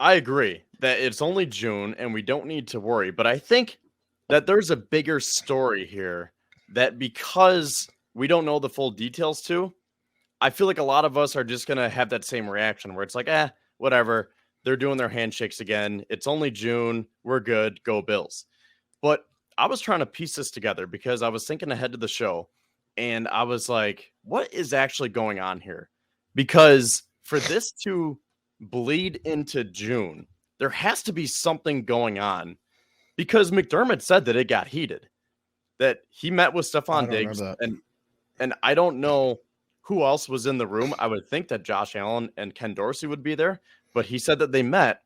I agree that it's only June and we don't need to worry, but I think that there's a bigger story here that because we don't know the full details to, I feel like a lot of us are just going to have that same reaction where it's like, whatever. They're doing their handshakes again. It's only June. We're good. Go Bills. But I was trying to piece this together because I was thinking ahead to the show and I was like, what is actually going on here? Because for this to bleed into June, there has to be something going on because McDermott said that it got heated, that he met with I Stefon don't Diggs, remember that. and I don't know who else was in the room. I would think that Josh Allen and Ken Dorsey would be there, but he said that they met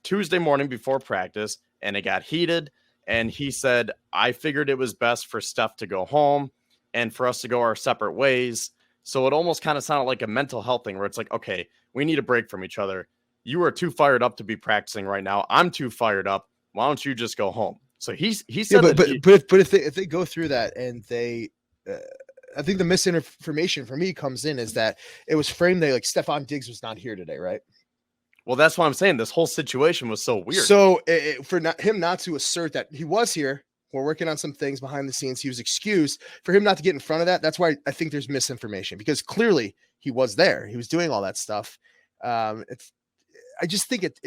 Tuesday morning before practice and it got heated. And he said, I figured it was best for Steph to go home and for us to go our separate ways. So it almost kind of sounded like a mental health thing where it's like, okay, we need a break from each other. You are too fired up to be practicing right now. I'm too fired up. Why don't you just go home? So he Yeah, said that but if they go through that and they, I think the misinformation for me comes in is that it was framed that like Stefon Diggs was not here today, right? well, that's what I'm saying. This whole situation was so weird. So for him not to assert that he was here, we're working on some things behind the scenes. He was excused for him not to get in front of that. That's why I think there's misinformation because clearly he was there. He was doing all that stuff. I just think it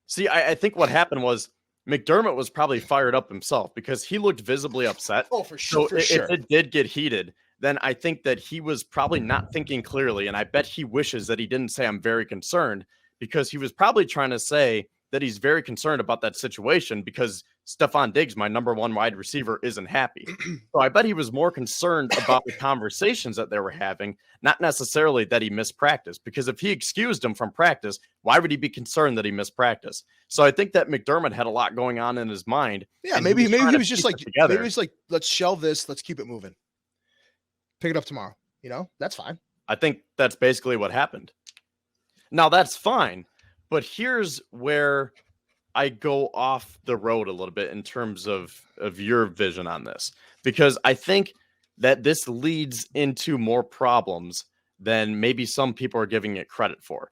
See, I think what happened was McDermott was probably fired up himself because he looked visibly upset. Oh, for sure, So for if sure. it did get heated, then I think that he was probably not thinking clearly. And I bet he wishes that he didn't say, I'm very concerned, because he was probably trying to say that he's very concerned about that situation because Stefon Diggs, my number one wide receiver, isn't happy. So I bet he was more concerned about the conversations that they were having, not necessarily that he missed practice. Because if he excused him from practice, why would he be concerned that he missed practice? So I think that McDermott had a lot going on in his mind. Yeah, And maybe trying he to was just piece like it together. maybe it's like let's shelve this, let's keep it moving. Pick it up tomorrow. You know, that's fine. I think that's basically what happened. Now that's fine, but here's where I go off the road a little bit in terms of your vision on this, because I think that this leads into more problems than maybe some people are giving it credit for.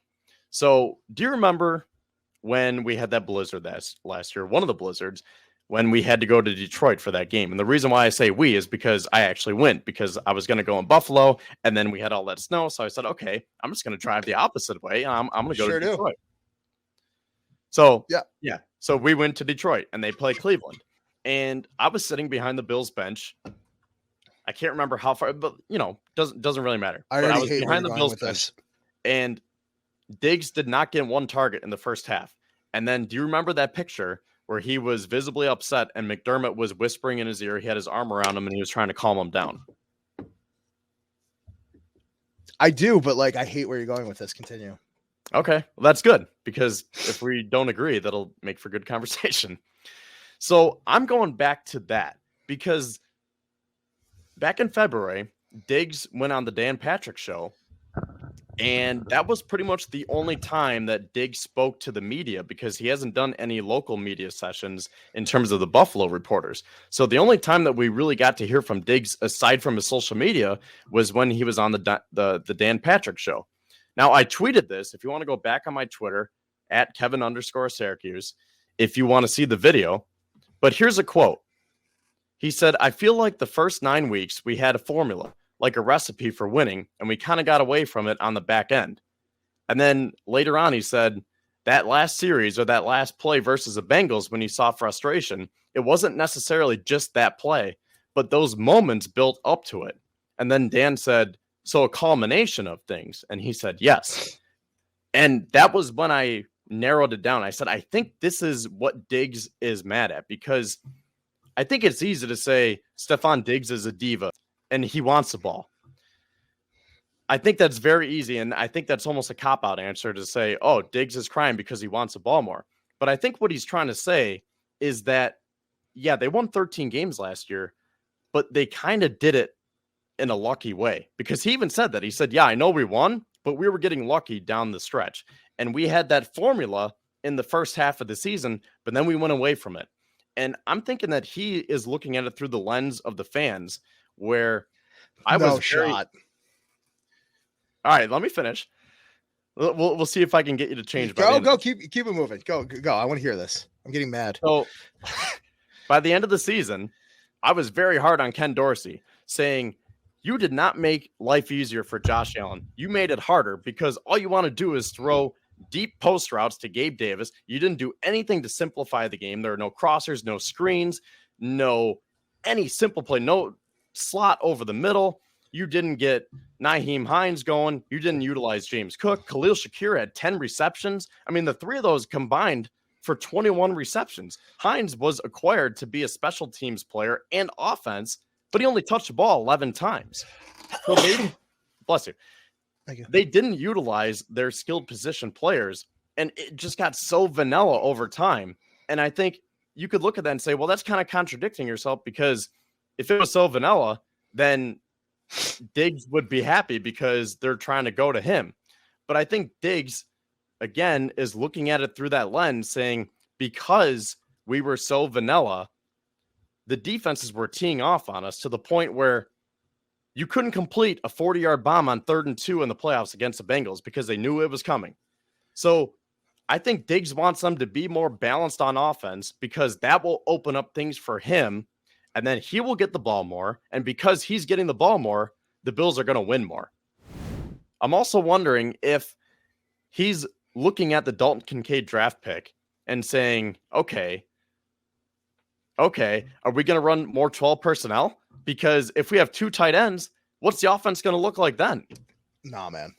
So, do you remember when we had that blizzard last year, one of the blizzards, when we had to go to Detroit for that game? And the reason why I say we is because I actually went because I was going to go in Buffalo and then we had all that snow. So I said, okay, I'm just going to drive the opposite way. And I'm going to go to Detroit. So, yeah. So we went to Detroit and they play Cleveland. And I was sitting behind the Bills bench. I can't remember how far, but doesn't really matter. I but I already was hate behind where the you're Bills going with bench, this. and Diggs did not get one target in the first half. And then do you remember that picture where he was visibly upset and McDermott was whispering in his ear? He had his arm around him and he was trying to calm him down. I do, but like I hate where you're going with this. Continue. Okay, well, that's good because if we don't agree, that'll make for good conversation. So I'm going back to that because back in February, Diggs went on the Dan Patrick show, and that was pretty much the only time that Diggs spoke to the media because he hasn't done any local media sessions in terms of the Buffalo reporters. So the only time that we really got to hear from Diggs, aside from his social media, was when he was on the Dan Patrick show. Now, I tweeted this. If you want to go back on my Twitter, at Kevin_Syracuse, if you want to see the video. But here's a quote. He said, I feel like the first 9 weeks we had a formula, like a recipe for winning, and we kind of got away from it on the back end. And then later on, he said, that last series or that last play versus the Bengals, when you saw frustration, it wasn't necessarily just that play, but those moments built up to it. And then Dan said, so a culmination of things. And he said, yes. And that was when I narrowed it down. I said, I think this is what Diggs is mad at, because I think it's easy to say Stefon Diggs is a diva and he wants the ball. I think that's very easy. And I think that's almost a cop-out answer to say, oh, Diggs is crying because he wants the ball more. But I think what he's trying to say is that, yeah, they won 13 games last year, but they kind of did it in a lucky way, because he even said that. He said, yeah, I know we won, but we were getting lucky down the stretch. And we had that formula in the first half of the season, but then we went away from it. And I'm thinking that he is looking at it through the lens of the fans, where I was shot. All right, let me finish. We'll see if I can get you to change. By the Go, end. go, keep it moving. Go. I want to hear this. I'm getting mad. So by the end of the season, I was very hard on Ken Dorsey, saying you did not make life easier for Josh Allen. You made it harder because all you want to do is throw deep post routes to Gabe Davis. You didn't do anything to simplify the game. There are no crossers, no screens, no any simple play, no slot over the middle. You didn't get Nyheim Hines going. You didn't utilize James Cook. Khalil Shakir had 10 receptions. I mean, the three of those combined for 21 receptions. Hines was acquired to be a special teams player and offense, but he only touched the ball 11 times. So bless you. Thank you. They didn't utilize their skilled position players, and it just got so vanilla over time. And I think you could look at that and say, well, that's kind of contradicting yourself, because if it was so vanilla, then Diggs would be happy because they're trying to go to him. But I think Diggs, again, is looking at it through that lens, saying, because we were so vanilla, the defenses were teeing off on us to the point where you couldn't complete a 40-yard bomb on 3rd and 2 in the playoffs against the Bengals because they knew it was coming. So I think Diggs wants them to be more balanced on offense, because that will open up things for him, and then he will get the ball more. And because he's getting the ball more, the Bills are going to win more. I'm also wondering if he's looking at the Dalton Kincaid draft pick and saying, okay, are we going to run more 12 personnel? Because if we have 2 tight ends, what's the offense going to look like then? Nah, man.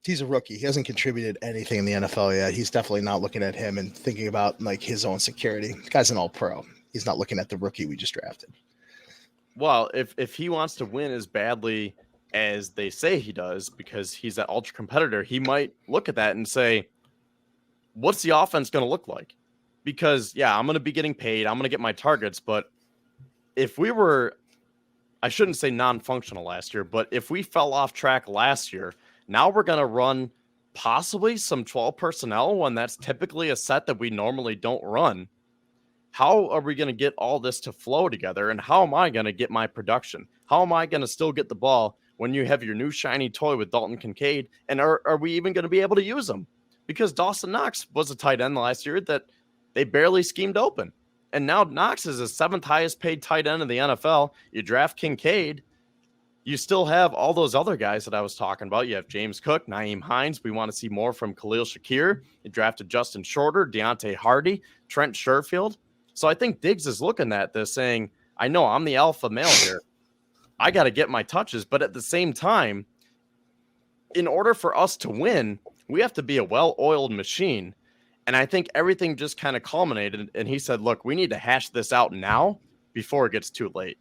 He's a rookie. He hasn't contributed anything in the NFL yet. He's definitely not looking at him and thinking about like his own security. The guy's an all-pro. He's not looking at the rookie we just drafted. Well, if he wants to win as badly as they say he does, because he's an ultra competitor, he might look at that and say, what's the offense going to look like? Because, yeah, I'm going to be getting paid. I'm going to get my targets. But if we were, I shouldn't say non-functional last year, but if we fell off track last year, now we're going to run possibly some 12 personnel when that's typically a set that we normally don't run. How are we going to get all this to flow together? And how am I going to get my production? How am I going to still get the ball when you have your new shiny toy with Dalton Kincaid? And are we even going to be able to use them? Because Dawson Knox was a tight end last year that they barely schemed open. And now Knox is the 7th highest paid tight end in the NFL. You draft Kincaid. You still have all those other guys that I was talking about. You have James Cook, Nyheim Hines. We want to see more from Khalil Shakir. You drafted Justin Shorter, Deontay Hardy, Trent Sherfield. So I think Diggs is looking at this saying, I know I'm the alpha male here. I got to get my touches. But at the same time, in order for us to win, we have to be a well-oiled machine. And I think everything just kind of culminated. And he said, look, we need to hash this out now before it gets too late.